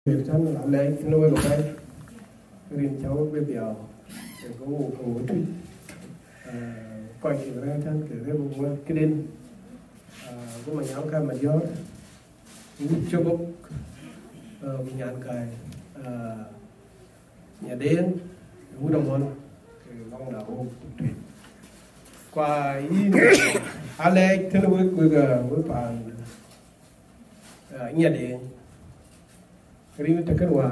Việc thân là lấy nuôi một cái riêng cháu bây giờ để có một hồ trì coi kiểu ra thân kiểu cái một cái đinh có mà nhau cái mà gió cho bốc mình nhàn cái nhà đen ngũ đồng hồ long đầu qua ý ale thân với bạn nhà đen riêng tất cả hòa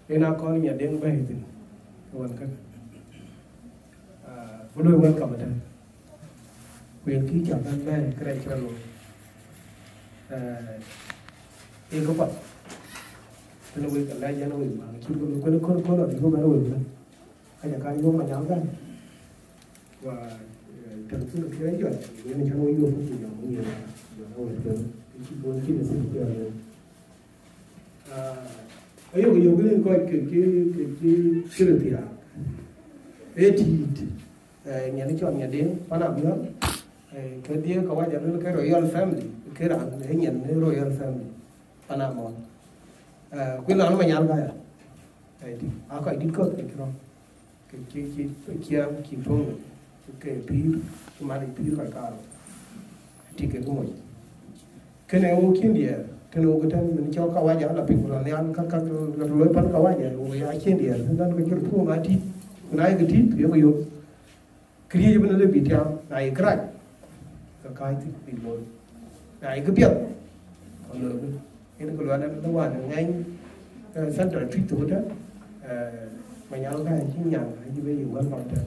cái nào có nhà đen bay thì hoàn cảnh vô đôi quan trọng ở đây quyền ký chọn anh bay cái này cho luôn em có vật tôi nói cái này giá nó mà khi có loại có bán rồi hay là cái vô mà nháo ra và thằng cứ cái đấy rồi nên cho nó vô không chịu nhiều nhiều rồi rồi cái bốn kia là sự giờ ấy rồi nhiều cái liên quan cái đường thì ấy thì nhà nó chọn nhà đến bán nào nữa cái dia có ai nhận cái Royal Family cái đó để nhận cái Royal Family bán nào món cái nào nó mà nhàn cái thì có đi cất cái đó cái kia phong cái pi mà đi pi phải caro thì cái cũng cái này ông kiến địa cái lô cái thằng mình cho các anh là bình thường là ăn các lối bán các anh rồi ai kiến địa nên cái chỗ thu mà đi này cái thịt cái bao nhiêu cái gì bên đây bị theo này cái cái thì bị lỗi này cái biết còn lỗi cái nó còn nó hoàn ngay sân trở truy tố đó mà nhau cái chính nhà hay như bây giờ văn phòng đó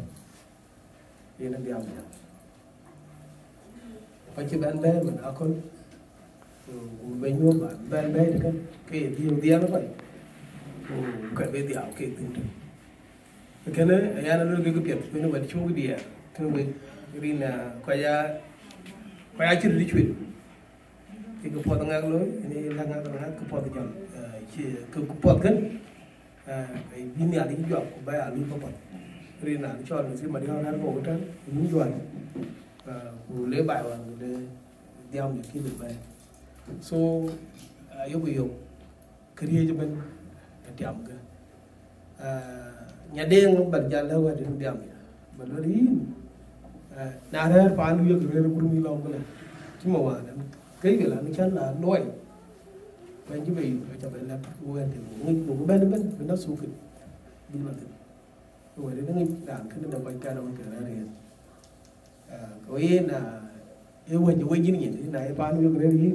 thì nó làm phải chỉ bán bé mình ở con bên nhau mà bên bé thì cái điều tiếng nó vậy cái bên tiểu cái tình cái này anh nó cái việc cái nó vẫn chưa cái gì cái này là quay chỉ đi chuyện thì cái phật ngang lối này là ngang cái phật chọn chỉ cái phật cái bên nhà thì chọn của bài luôn phật nên là chọn cái mà đi học ăn bộ đó đúng rồi lấy bài và để đeo những cái được bài so yêu cái gì cho mình điểm cái nhà đen bật ra lâu rồi đến điểm mà nó đi nào đây phán yêu cái rồi cũng lòng cái chứ mà cái là nó chắc là đôi bên chứ vì cho bạn là quên thì ngủ bên nó sụp cái đi mà rồi đến nó làm cái nó quay ca đâu cái ra liền có ý là yêu quên như nhìn thế này phán yêu cái gì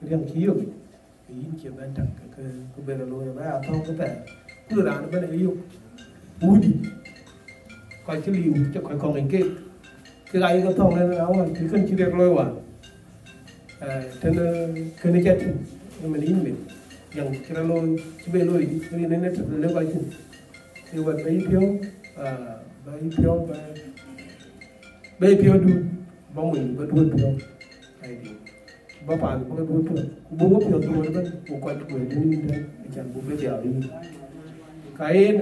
cái thằng khí rồi cái chuyện bên chẳng cái bên là luôn là không có thể cứ là nó bên này yêu ui đi coi cái liu cho coi con mình cái gai cái thòng này nó áo thì cần chỉ được lôi vào thế nên cái này chết nhưng mà lý mình rằng cái lôi chỉ về lôi đi nên nó thật là lấy bài thì vật bay phiếu đu bóng mình vẫn đuôi phiếu hay đi bà bạn có cái đuôi phiếu bố phiếu đuôi vẫn một quạt đuôi đi đấy chẳng bố biết dẻo đi cái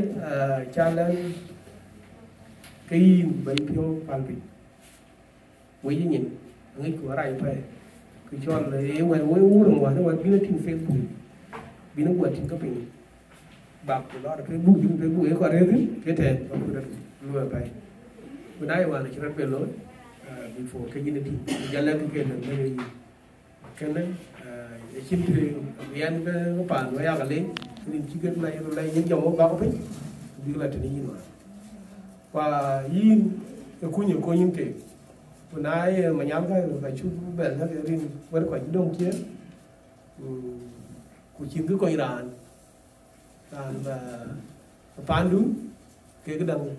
cha lên cái bay phiếu phản bị quý nhìn ngay của rai phải cứ cho lấy ngoài ngoài u đồng ngoài nó ngoài biến thành Facebook biến nó quật trên các bình bạc của nó là Facebook ấy qua đấy cái thể nó cứ được lùi phải bữa nay mà chỉ cần lối before cái gì thì giờ lên cái này cái này chim thì miền cái bản với cái lấy thì chỉ cần này rồi lấy những dòng báo ấy đi là thế này mà và yên cái khu nhiều những cái bữa nay mà nhắm cái phải chút về nó cái riêng với quả đông kia của chim cứ coi đàn và phán đúng cái đằng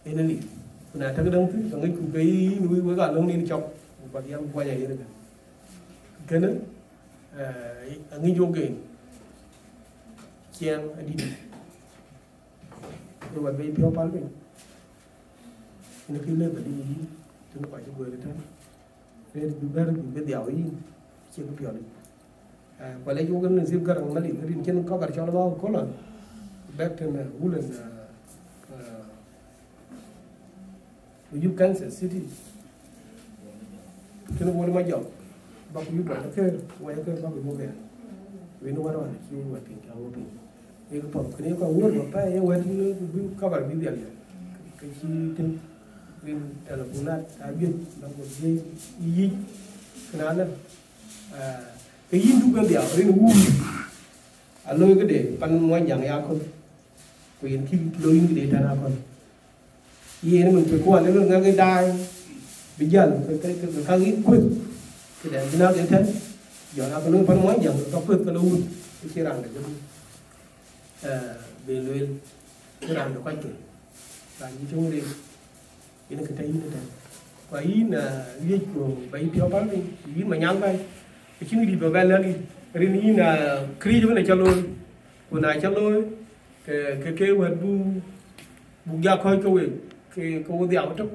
cái nó lì là cái đằng thứ đằng cái nuôi với cả lông nên chọc và đi ăn qua nhà vậy được cái nữa ngay vô cái chèn đi rồi về phiếu bán mình nó khi lên và đi chúng nó phải cho người đấy nên chúng ta biết đẻo ý chưa có phiếu đấy và lấy vô cái này riêng cái đằng nó liền cái riêng trên có cả cho nó bao có lần back to the woolen you Kansas City cái nó vô nó mới dọc bác you bỏ nó kêu quay cái bác bị mua về we know what you were thinking. I will be. You can pop. Can you go work or pay? When you cover with the other, can you think in Telebunat? I mean, that was ye. Canada. The yin do go there in wood. I look at it, Pan one young Yakon. We can keep blowing the data. Ye and we go a little die. Begin the can't quick. Then you know the intent. You're not going to put one young, talk with the wood. It's here under the bill around the quaking. But you don't read in a container. Và in viết của bảy phiếu bán đi, in mà nhang bay, cái chuyện gì mà về lên đi, rồi in là kri cho cái này cho lôi, của này cho lôi, cái vật bu gia khơi cái câu điệu trong,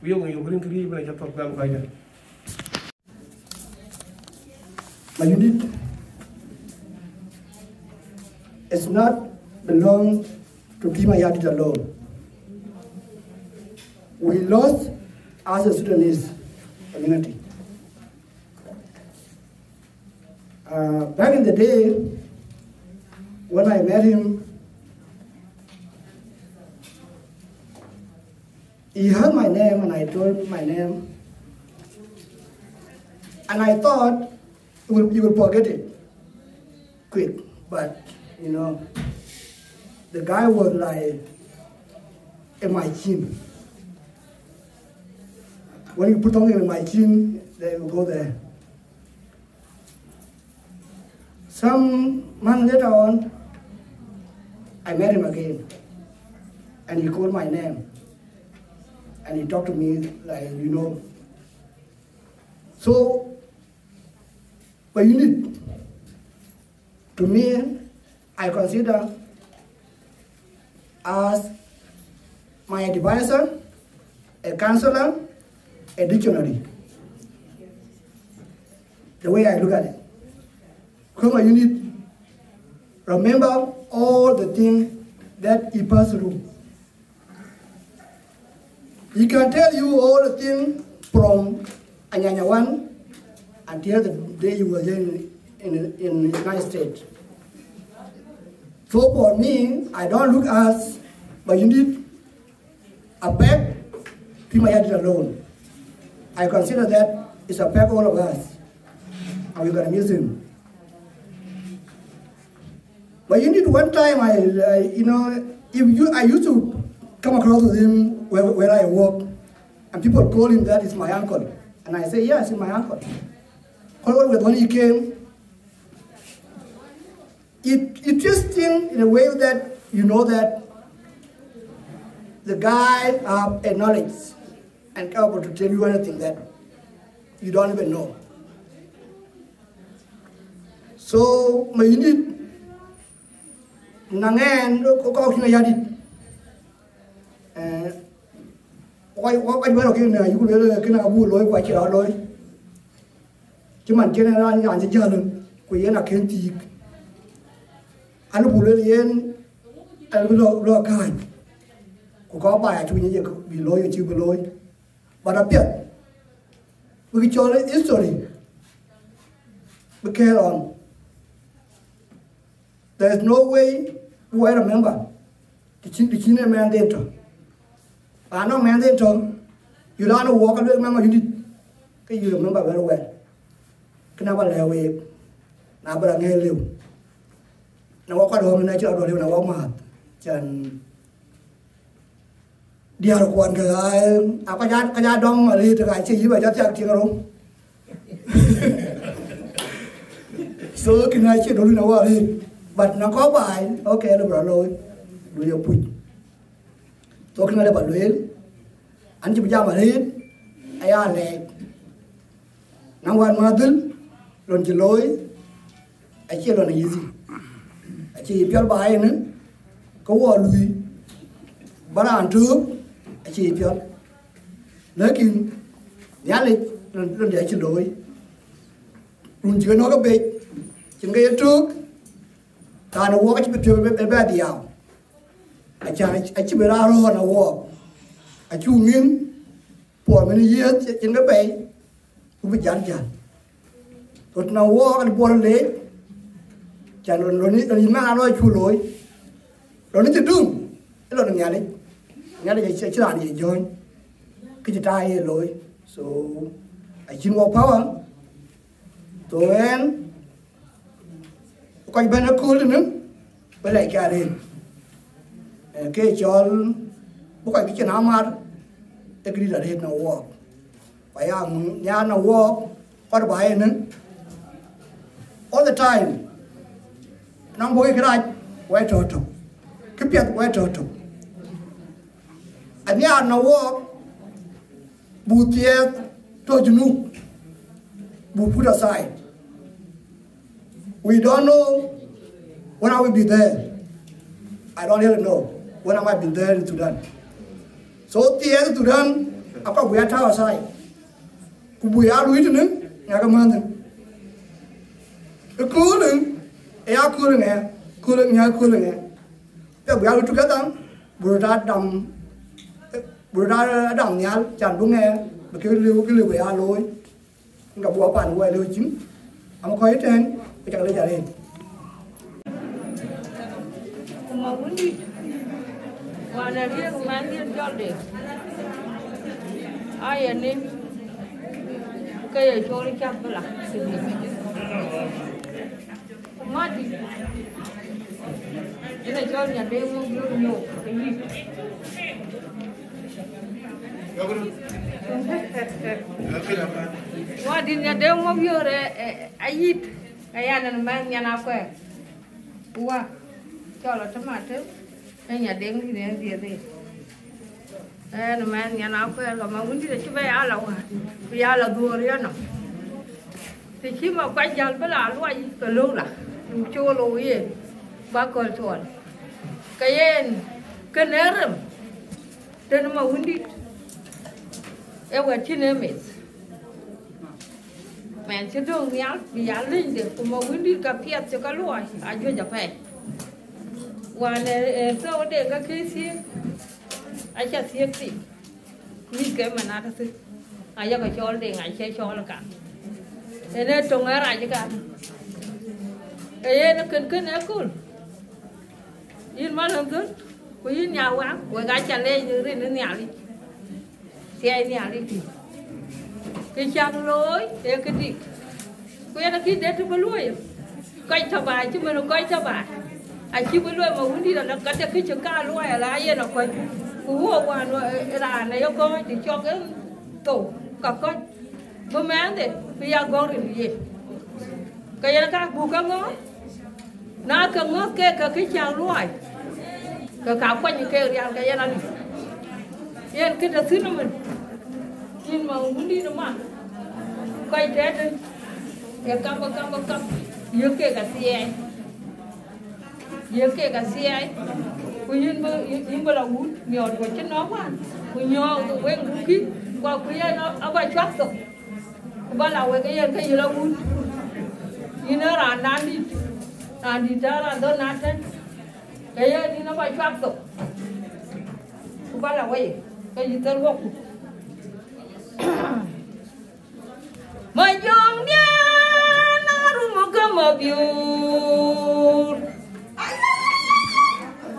ví dụ như cái kri này cho tập làm cái này. My unit is not belong to Pimayadit alone. We lost as a Sudanese community. Back in the day, when I met him, he heard my name and I told him my name. And I thought he will forget it quick. But, you know, the guy was like a machine. When you put something in my chin, they will go there. Some months later on, I met him again, and he called my name, and he talked to me like, you know. So, but you need, to me, I consider as my advisor, a counselor, a dictionary. The way I look at it. Because my unit remember all the things that he passed through. He can tell you all the things from Anyanya 1 until the day you were in the United States. So for me, I don't look as my unit a back to my head alone. I consider that it's affect all of us, and we're going to miss him. But you need one time, I used to come across with him where I work, and people call him that is my uncle, and I say yes, it's my uncle. When he came, it just thing in a way that you know that the guy have a knowledge and able to tell you anything that you don't even know. So my unit nangen ko kina yadit why ba kina you le kina abu loy kwa chira loy chiman kena ran yan je jalun ko yena kenti anu bule yen anu lo kai ko ba chu ni ko bi loy chi bi loy. But appear, we can tell history. We carry on. There is no way who I remember. The China man dentro. I know man dentro. You don't know walk and remember you did. Can you remember very well? Can I wear away? Now, but I'm here live. Now, walk at home and I tell you, I walk my heart. Dia ada kawan kerja, kerja dong hari tu kerja ini baca tiap tiap orang. So kena cek dulu nak hari, but nak kau buy, okay, ada berlalu, dulu pun. So kena ada berlalu, anji berjam hari, ayah lek, nangwan madul, lon jeloi, aci lon easy, aci pial buy ni, kau walui, barang tu. Chị phiền, lấy kim, nhá lịch, lần để chuyển đổi, luôn chưa nói cái bịch, chừng cái trước, ta nó qua cái chuyện chuyện về điều, anh chỉ biết ra rồi nó qua, anh chú miếng, bỏ mình đi chừng cái bịch, กูไปจันจันรถนาวกันบอลเล็ก chả rồi ní mà nói chu lối rồi ní chỉ đương cái lo nhà đấy sẽ làm gì rồi cái trai lối so I chỉ một power tôi em coi bên nó cool nữa với lại cái này cái cho bố cái chuyện nào mà cái gì là hết nó work phải ăn nhà nó work có bài nữa all the time nang bôi cái này quay trở trở cái việc quay trở trở anh nhà nó work bù tiệt to junu bù put aside we don't know when I will be there. I don't even know when I might be there in Sudan. So tiệt Sudan apa buat tahu aside kubuya lu itu nih ngaku mana Cooling, cooling. Cái bữa lúc trước đó, bữa ra đầm nhà chẳng đúng nghe, cái liều bữa lối, gặp bữa bàn quay lối chính, ông coi hết trơn, cái chẳng lấy trả đi. Mà muốn đi, ngoài này đi cũng mang đi cho để, ai anh em, cái ở chỗ đi chắc phải là sự nghiệp. Mati. Ini jual nhà đêm mua nhiều nhiều cái gì? Mati nhà đêm mua nhiều rồi, ayit, cái anh mang nhà nào quê, ua, cho là chấm mát chứ, cái nhà đêm thì này gì vậy? Anh mang nhà nào quê, còn mà muốn đi chơi về alo à, về alo đùa rồi nó. Thì khi mà quay dần với là loay từ luôn là chua lùi gì ba con chuột cái em cái ném trên mà uống đi em ở trên em mẹ sẽ đường nhát bị nhát lên được mà uống đi cà phê cho cái loài ai chưa chả phải và này sau để cái kia xí ai chả xí gì như cái mà nát thế ai cho cái cho để ai chơi cho là cả thế nên trồng ở lại chứ cả cái nó cần nó cool yên mà làm thứ quý yên nhà quá quý gái chăn lên như thế nó nhà đi xe nhà đi thì cái chăn lối cái gì quý nó khi đến thì mới lui coi cho bài chứ mình coi cho bài ai chỉ mới lui mà muốn đi là nó cắt cái chữ ca lui là ai nó coi cú qua là này ông coi thì cho cái tổ cặp coi bố mẹ thì bây giờ con thì gì cái này các bố các ngó nó cần ngó cái chàng ruồi cái cào quanh như cái riêng cái này yên cái thứ nó mình nhưng mà muốn đi đâu mà quay thế đi cái cam dưới cái cả xe yên mà là uống nhiều rồi chứ nó quá nhiều tụi quen không khí qua quý nó ở ngoài chót rồi ba là cái gì đâu uống như nó là ăn đi ra là đơn ăn thế cái gì nó phải chót rồi ba là cái gì tên gốc mà dùng nha nó đúng một cái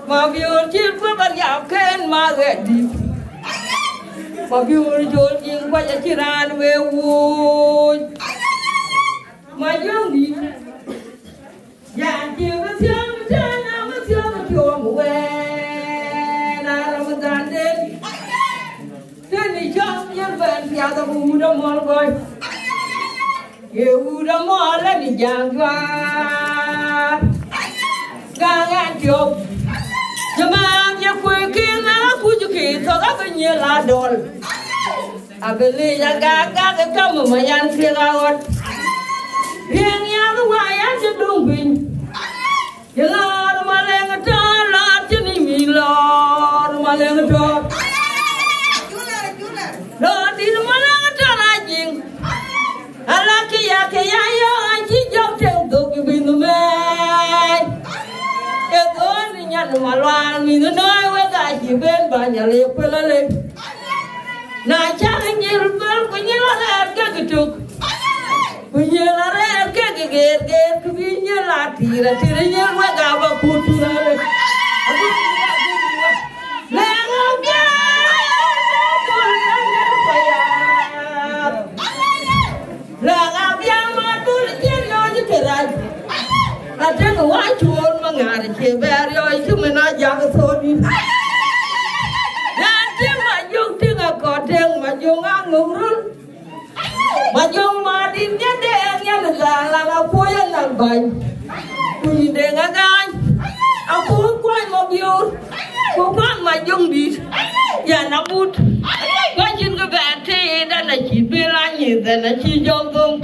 mà biểu chiếc với bạn dạo khen mà ghét đi mà biểu chốn nhưng qua nhà chỉ ra nó về vui mà giống gì dạ chiều cái sương trên nó cái sương nó chiều ngủ về là mình dàn đến thế thì trong nhân vật theo ta bù đâu mà rồi yêu đâu mà là đi giang qua gang ăn chiều nhưng mà nhà quê kia nó cứ chú kỳ thôi các cái như là đồn à bên này nhà các cái cơm mà ăn kia là ngon riêng nhà nó ngoài ăn cho đúng bình giờ nó mà lên cái trò là chứ này mình lo nó mà lên cái trò đó thì nó mà lên cái trò là gì à là cái ya anh chỉ cho theo tục cái bình thường mày cái đó thì nhận mà loan mình nó nói với cả chỉ bên bà nhà liệt quên là liệt này chắc anh nhiều bên có nhiều là cái trục punya lare ke ke punya latira tiranya gua gaba kuturare lengapnya lengapnya matul jeno jeterai ada kewajuan mengarik keberio itu menajak sodi nanti majung tinggal kodeng majung angurun majung madinnya dengnya negara aku yang nambai punya dengagan aku kuat mobil bukan majung di ya nabut wajin ke bete dan naci belanya dan naci jogong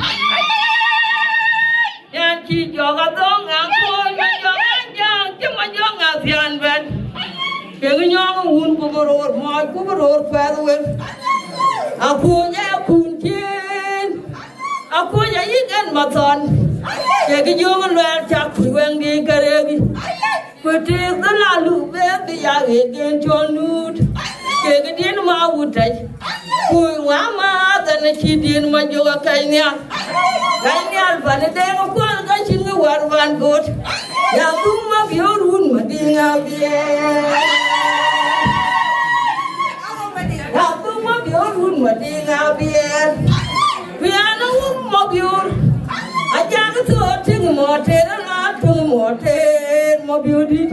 yang ci jogadong aku majung anjang cuma jong asian ben yang nyong un kuberor mai kuberor perwen aku nya kuncin aku nya ikan maton yang jong luar cak kueng di karegi Petik terlalu berdiam dengan conut, kemudian mau utai, kui mama dan kidin majuga kainnya, pada tengok kual kacin warban god, yang rumah biorun madinga biar, yang rumah biorun madinga biar, biar rumah bior, aja ketuting motor latung motor. Mobil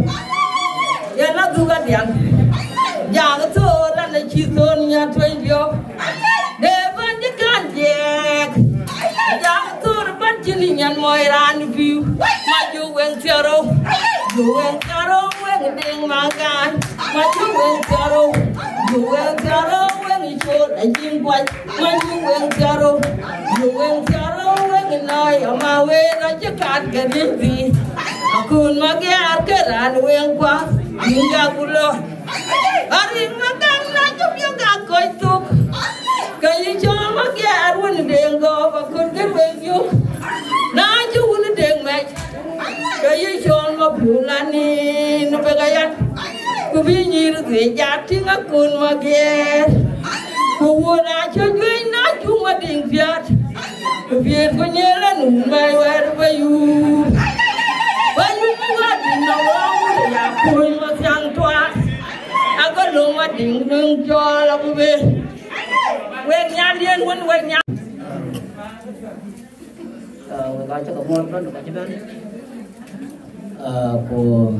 ya na juga diam jangan turan na citonnya tuanjo depan jekan jek jangan turban cilingan moiran view maju weng caro weng deng makan maju weng caro weng ikut anjing buat maju weng caro weng noi amawe na jekat gadisi aku magiar keran weng kuat hingga pulau hari makan najuk juga koituk kayu cuma magiar wan denggo bakun kerweng yuk najuk wan deng mek kayu cuma bulani nubegayat kubinyir sejati ngakun magiar kuwona cuy najuk mading fiat kubiar penyelan umai war bayu ya kui masang tua aku luma ding ding jual aku be wengnya dia wengnya baca kemuan kan baca kan aku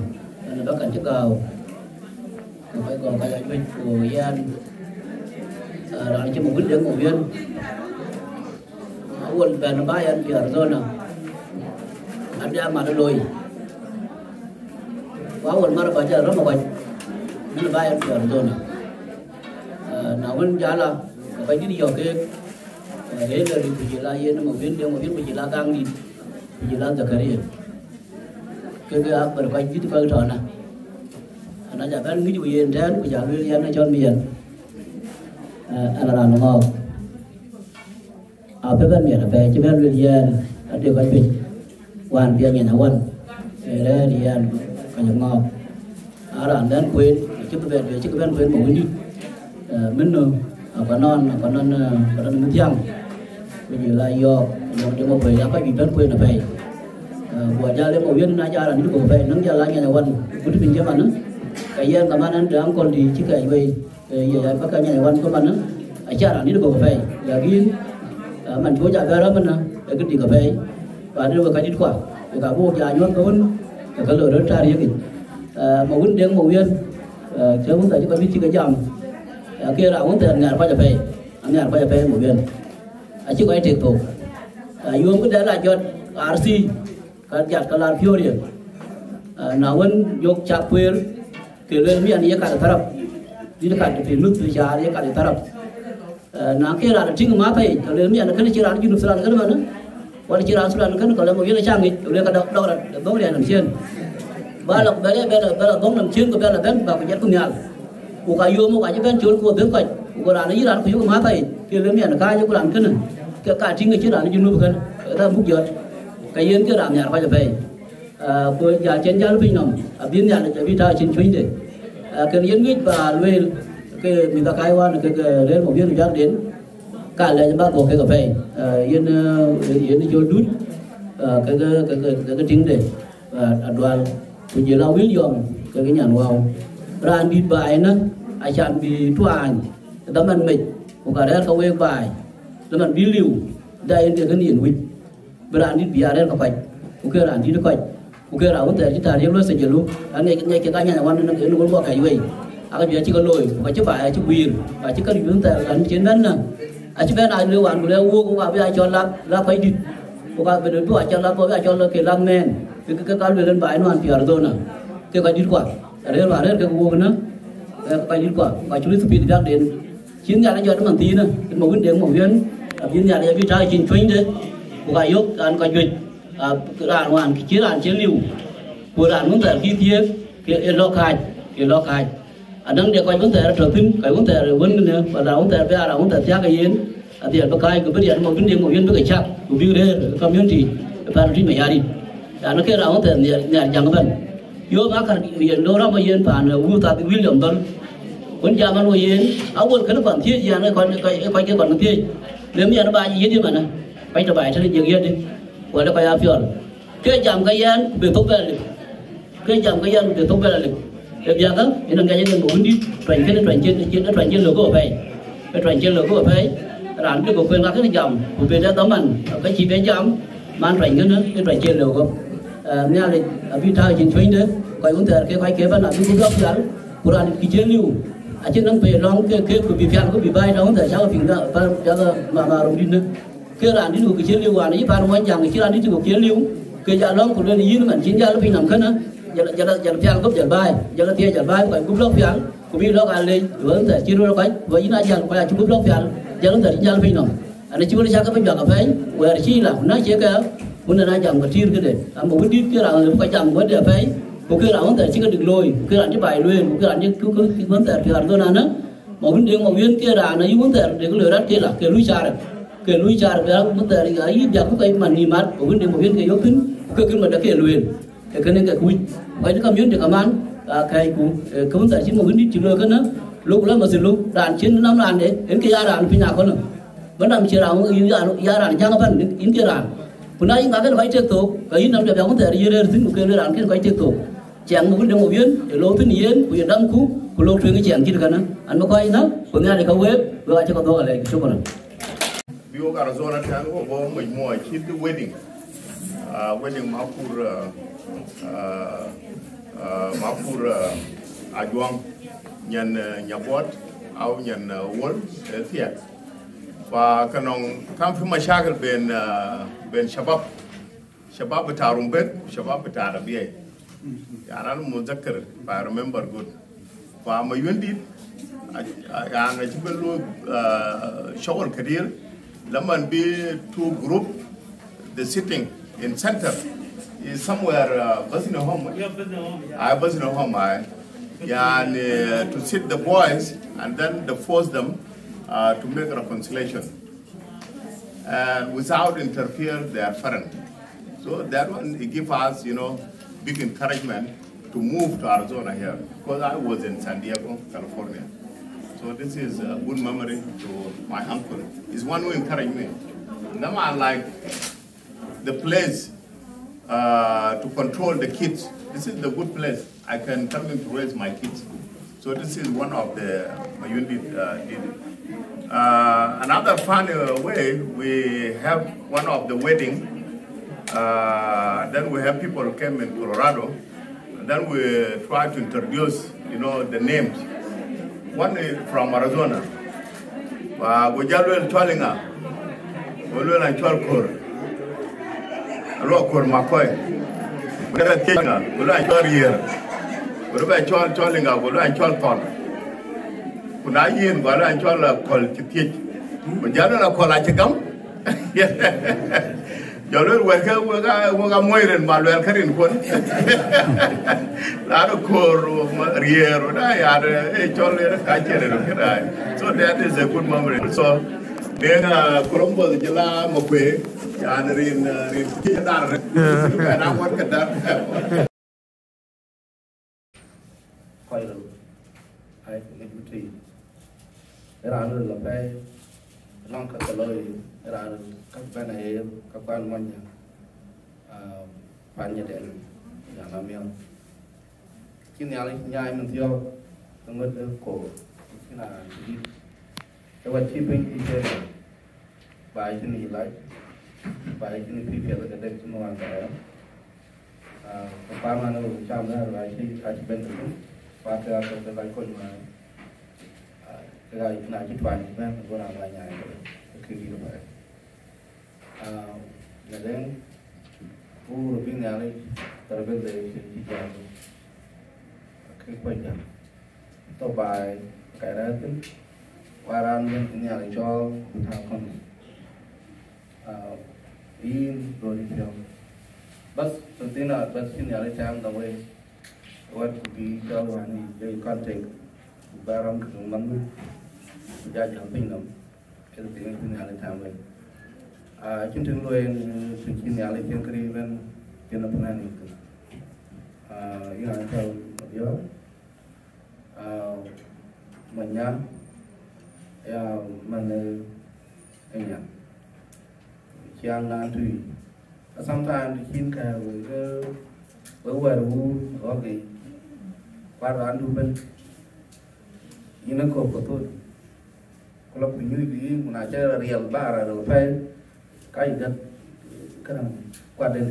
bahkan cekau sampai kau kayak duit kuian orang cuma gudang kuian awal ban bayan biar zona ada amal loi awal mara baca ramai banyak, mana bayar jual zona. Namun jala, apa ini dia ke, dari penjelasan Mawien Deng Mawien penjelasan di penjelasan Zakaria. Ke apa berbagai itu kalau sana. Anak jangan gitu Mawien dan penjelasan yang nak jual mian. Anak-anak mau. Apa kan mian apa? Cuma Mawien ada banyak wan biangnya wan. Dia yang ngọc, orang dan kue, kita kuen mau ini, menu apa non mutiang, begini layo, yang mau beli apa gitu kue apa, buat jalan mau yang najaran itu kue, nang jalannya nyawan, butuh pinjam mana, kayak kemana dalam kondisi kayak gue, ya pakainya nyawan kemana, ajaran itu kue, lagi, man gue jaga mana, lagi di kue, pada bekerja di kuah, kamu jalan kau kalau orang cari gitu, Mawien Deng Mawien, saya pun tak cukup bici kejam, kira orang tak ngar apa jadi Mawien, aci kau itu tu, yang kita lanjut RC, kerja kelar Fiori, nawan jok capur, keliru ni aniya kat taraf, di dekat pinut bicara dia kat taraf, nak kira ada tinggal mata ini, keliru ni anak kena cira junub selan kan mana? Wala cira sulan kan kalau Mawien canggih, boleh kada dong dia namsian. Balak balak dong namsian ko balak ben ba ko nyal. Ko kayo mo ka ben chul ko ben ko ko ran ni ran ko yu ma tai. Ke le mian ka yu ran kan. Ke ka ting ke ran junub kan. Ta buk yot. Ka yen ke ran nyar pa ja bai. Ko ja chen ja lu pin nom. Bin ya ja bi ta chin chui de. Ke yen ngit ba lwel ke mi ta kai wan ke le Mawien ja đến. cả là ba tổ cái cà phê yên yên cho đút cái trứng để đoàn cũng như là William cái nhà wow ran đi bài nó ai chọn bị tuan tấm ăn mệt của cả đấy không quen bài tấm ăn bí liu đây là cái niềm vui ran đi bia đấy các bạn ok ran đi nó coi ok là vấn đề chúng ta nếu nói sẽ giờ luôn anh nghe cái nhà quan nó nó có cái gì anh bây giờ chỉ có lôi và chứ phải chứ quyền và chứ có điều chúng ta làm chiến đánh nè chứ bé này lưu hoàn của leo vua cũng vào bây giờ cho là phải đi cũng vào về đối cho là bây giờ cho là cái làm men cái con về lên bãi nó ăn tiền rồi nè cái coi đi qua đấy là đấy cái vua nữa coi đi qua và chú lý speed đang đến chiến nhà nó cho nó bằng tí nữa một vấn đề một viên chiến nhà này cái trái trình chuyên đấy của cái yếu anh coi chuyện cái đàn hoàn cái chiến liều của đàn vấn đề khi tiếp cái lo khai đang để coi vấn đề trở thành cái vấn đề vấn đề và là vấn đề bây giờ là vấn đề theo cái yến tiền bậc khai của vấn đề một vấn đề một viên với cái chắc của viên đấy community và đi mày đi nó kia là vấn đề nhà chẳng có vấn yếu bác cần hiện đô ra mà yến phản vua ta bị William Tân vấn nhà mà nuôi yến áo quần cái nó còn thiết gì nó còn cái còn thiết nếu như nó bài gì đi mà nè phải trở bài cho nên nhiều yến đi gọi là phải áp dụng cái chạm cái yến về tốt về cái chạm cái yến về tốt về là bây giờ đó thì là cái dân muốn đi truyền trên lửa của phải truyền trên lửa của phải làm cái cuộc quyền là cái dòng của bên đó tóm mình cái chi bên dòng mang truyền cái nữa cái truyền trên lửa của nghe là vì thay trên chuyến đấy coi vấn đề cái kế bên là cái góc dẫn của là cái chế lưu trên nó về long cái của bị phèn có bị bay đó vấn đề sao cái phình đó mà đồng đi nữa cái là đi được cái chế lưu vào đấy pha nó chẳng cái là đi được chế lưu cái giờ long của nó đi nó chính ra nó phình nằm khấn á giờ phèn cấp giờ bay giờ là tia giờ bay phải cúp lốc phèn của bị lốc ăn lên vấn đề chưa nó phải với những anh phải là chung cúp lốc phèn giờ nó chính ra nó phình nằm anh chưa đi sang cái phình giờ cà phê vừa là chi là nó chế cái muốn là ai chẳng có tiền cái để một cái cái là phải chẳng vấn đề phê một cái là vấn đề chỉ có được lôi cái là cái bài luôn cái là những cái vấn đề thì là nó một vấn đề một viên kia là nó những vấn đề để cái lừa đất kia là cái lối ra cái vấn đề là cái giờ cũng cái mà ni mát một vấn đề một viên cái yếu tính cái mà đã kia luôn cái nên cái quy vậy nó cầm viên được cảm ơn cái cũng cái vấn đề chỉ một vấn đề chỉ lừa cái nó lúc đó mà xử lúc đàn chiến năm đàn đấy đến cái đàn phía nhà con rồi vẫn làm chỉ đàn đàn chẳng có phần đến kia đàn hôm nay chúng ta cái phải tiếp tục cái năm đẹp có thể đi lên tính một cái đàn cái phải tiếp tục chẳng một vấn đề một viên để lô thứ nhiên của Việt Nam cũ của lô truyền cái chuyện kia được không anh có quay nó của nghe này không web rồi cho con tôi lại số còn Bio Arizona thì anh có mình mua chip cái wedding Mapur Ajuang nhân nhà bot au nhân wall thiệt và cái nông khám phá mashakil bên shabab betarumbet shabab betarabiyah أنا متذكر I remember good فما يندي يعني أجيب له شغل كثير لما بي two group the sitting in center is somewhere بس نهم بس نهم يعني to sit the boys and then to force them to make reconciliation and without interfere their parent so that one it give us big encouragement to move to Arizona here because I was in San Diego, California. So this is a good memory to my uncle. He's one who encouraged me. Now I like the place to control the kids. This is the good place. I can tell them to raise my kids. So this is one of the Mawien did. Another fun way, we have one of the wedding. Then we have people who came in Colorado. Then we try to introduce, the names. One is from Arizona. Wajalwel Cholinga, Walwel and Cholkur, Rokur Makoy, Wala Kenya, Wala Chol Year, Wala Chol Cholinga, Wala Cholton. Kunayin, Wala Chol Kol Chitich. Wajala Kol Achigam. Jolur waga moiren malwel karin kon la do kor riero da ya de cholle ka chere do kira so that is a good memory so denga kolombo jela mo kwe ya rin ki dar ka na wat ka dar quay rồi ai cái gì ra nữa là phải long các lối ra các bên này các quan mình phản nhiệt điện nhà làm miêu khi nhà lấy nhà mình tiêu trong mất cổ khi là đi cái vật chi phí đi chơi bài cho mình lại bài cho mình phí việc là cái đấy chúng nó làm cái các bạn mà nó chăm ra bài thì ai bên đó và cái bài coi mà cái này chỉ toàn những cái mình làm lại nhà cái gì đó vậy nhà đến u rồi bên nhà này từ bên đây chỉ làm cái quanh nhà tàu bài cái đó tính qua ran bên nhà này cho thằng con in rồi đi theo bus đầu tiên là bus bên nhà này xem đâu vậy what be cho anh đi con take barang cái mắm gia chẳng bình lắm cái tiếng bên nhà này tham vậy chương trình nuôi chương trình nhà này tiếng kiri bên trên là plan này ini ada dia banyak ya mana ini yang nanti sometimes bikin kayak baru oke paran dulu ben ini kok betul kalau punya di mana aja real bar ada apa kayak kan kadang kuadin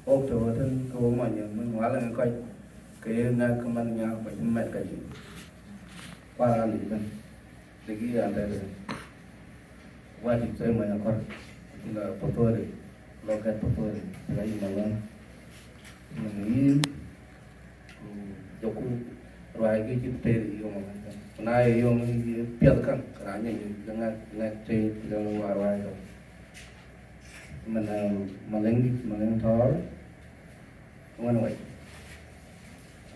ốp cho thân câu mà mình hóa là coi cái ngay cái mình nhà phải mẹ cái gì qua là gì bên thì cái anh đây qua thì chơi mà con là phô tô đấy lo cái phô tô đấy cái gì mà mình nghĩ cho cô rồi cái chữ tê thì dùng mà nay dùng biết cái này như ngay ngay tê thì nó qua rồi mình lên thó không ăn vậy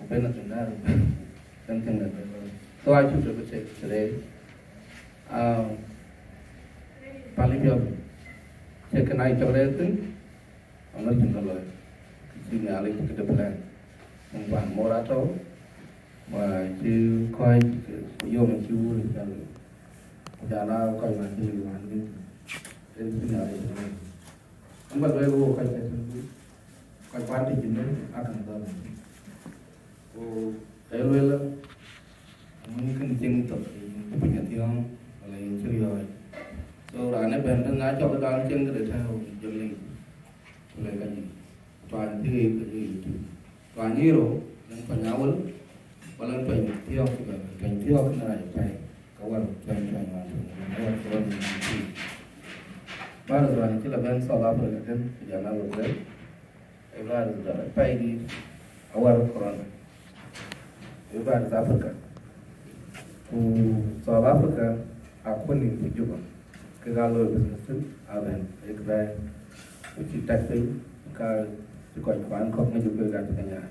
bên là chúng ta chân chân là tôi chụp được cái chuyện đấy paling jauh saya kenai coba itu orang juga loh sini alih ke depan membuat morato và chứ coi vô mình chú được giờ nào coi mà chú được hoàn đi đến cái nào đấy không bao giờ vô coi cái coi quan thì chúng nó ăn thằng tao ô đấy luôn là mình cần chân tập thì mình nhận theo lại chơi rồi rồi là nó bên nó ngã cho cái đòn chân cái để theo dần lên lại cái gì toàn cái gì toàn như rồi nó phải nhau lắm và lên phải theo cái theo cái này phải có quan phải hoàn ba rồi chứ là bên sau đó rồi cái giờ nào rồi đấy em ra rồi phải đi awal Quran em ra được Africa South Africa aku ni juga kegalo business aben ekbai uci taxi ka coi khoản không ngay juga gan tanya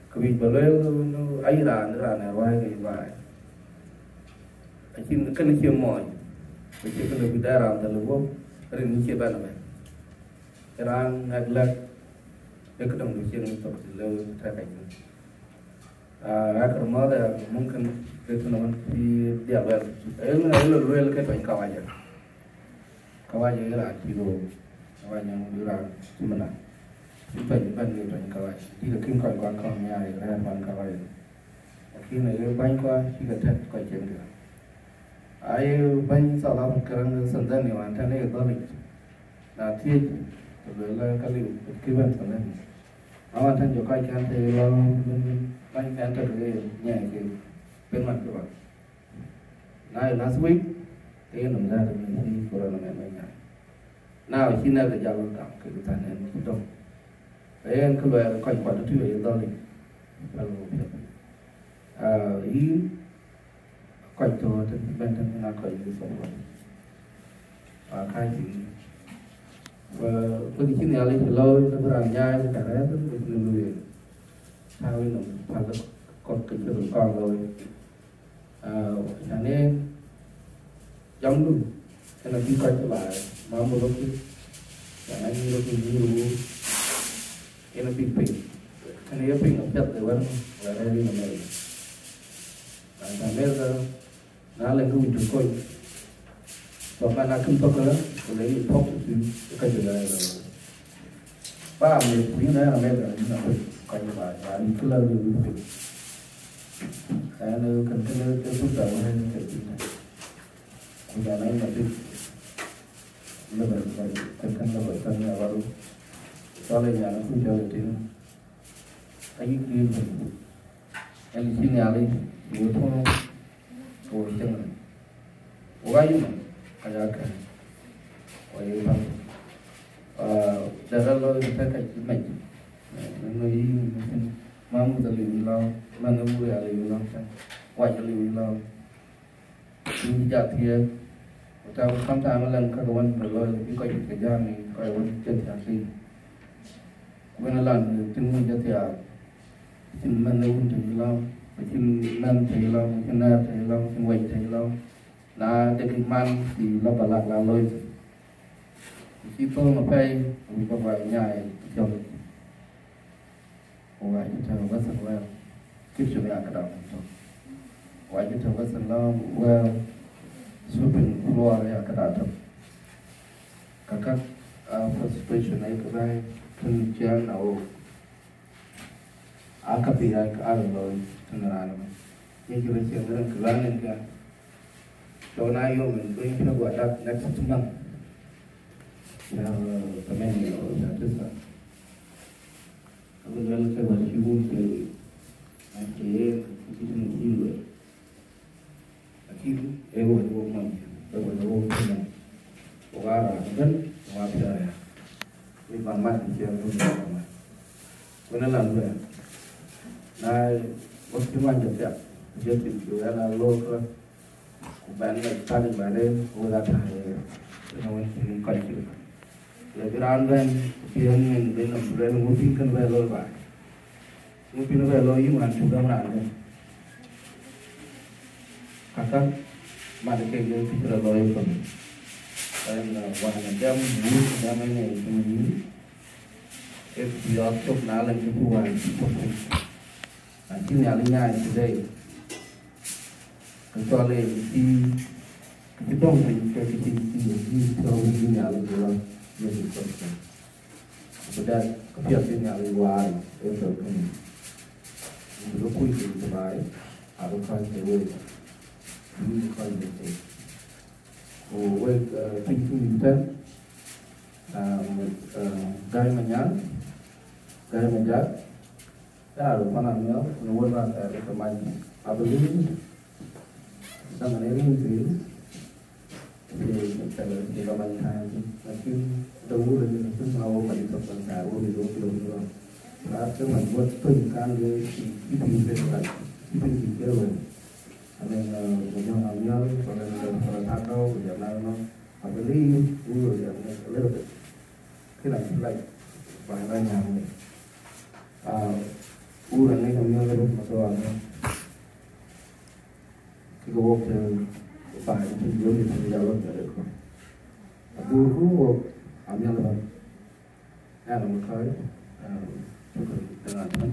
kebi balel no aira na wai cái vai akin kan ke moy ke kan lebih darah dan lebih rin ke bana ba ran naglak ekdom du chen to lo ta kai akar ma da mungkin itu naman di dia wel el ke toin kawaja là kilo kawaja dura cimana toin ban ni toin kawaja di ke kim koi quan không nhai ra ban kawaja khi này ban qua khi cái thật coi chuyện được ai ban sau đó cái sân dân này hoàn thành này to lịch là thiên rồi là cái liệu cái ban sân dân hoàn thành cho coi cái thì lo ban cái thật cái nhẹ cái bên mặt các bạn này last week cái nằm ra được mình đi corona này mấy ngày nào khi nào cái giao lưu cảm cái tài này cũng đông đấy em cứ về coi quả thứ vậy to lịch ý coi cho bên thân là coi như vậy và khai thì và cái chuyện này lên lôi nó ra nhai cả đấy nó bị lười sao nó phải là còn cái chuyện còn rồi cho nên giống luôn cái là đi coi cho bà mà một lúc chẳng anh lúc như cái nó bị cái này bị nó chặt từ bên và đây là này làm bây giờ nó lên cái vị trí coi và mà là kinh phật đó lấy những phật thì cái gì đây là ba mình quý đấy là mấy cái là coi như vậy và đi cứ lâu như vậy cái nơi cần cái nơi cái phút đầu hay cái gì này bây giờ này mà đi nó vậy cần nó vậy cần là vào cho nên nhà nó không chơi được tiếng anh ấy kia em xin nhà đi nhiều thôi rồi chân này quay mà kayak kan quay bằng dalam lo kita kayak macam ni mamu terlibat lo mana boleh ada lo kan wajib terlibat lo ini jatuh kita sometimes lần các bạn lo cái coi cái gian này coi bạn chân thả gì bên lần chân mình jatuh chân mình đâu cũng terlibat lo chân mình terlibat lo chân na terlibat lo chân quay terlibat lo là để cái man thì nó bảo lạc là lôi khi tôi mà phải mình có vài ngày cho vài cái thằng rất là well kiếp chuẩn là cái đó vài cái thằng rất là well sweeping floor là cái đó các frustration này cái này thân chán nào các bị ai rồi thân là nhưng khi mình xem cái lần này cái cho nay yo mình bring nó gọi là next month now the menu is this one bây giờ cái vấn đề vui thì anh chị cái gì rồi khi em vừa vô mình tôi vừa vô thì mình qua là rất qua trời vì bằng mắt thì chưa có được mà với nó làm vậy này bất cứ mang được đẹp giờ thì chủ yếu là lô thôi bạn này ta được bạn đây cô ra thải nó mình coi chữ lấy cái đàn lên khi mình đến làm lên một pin cân về lôi bài một pin về lôi nhưng mà chủ động làm thôi các mà được cái gì thì là lôi còn đây là hoàn cảnh đêm vui đêm mấy ngày thì mình em chỉ ở chụp lá lên cái khu này chứ nhà lên nhà thì đây cho nên khi cái trong mình cái theo như nhà lên rồi như vậy thôi bây giờ cái việc trên nhà lên ngoài em rồi mình nó quy định cái bài à nó coi cái về như coi được thế với kinh phí thế gai mà nhắn gai mà nhớ đó là con làm nhớ nó quên ra cái tầm ảnh à tôi biết xong rồi nếu như thì trả lời thì là mình hàng là cứ đâu có được cứ mau mình tập bằng cả vô thì vô thì đúng rồi đó chứ mình vượt từng can với cái tình về là cái tình gì kia rồi nên là mình cho họ nhớ còn là tham đâu giờ nào nó họ phải lý rồi giờ nó lấy được cái này vài ba nhà này u là này không nhớ được mà tôi cái cuộc phải thì vô thì phải giao luôn được không? Tôi cũng làm như là một cái chụp hình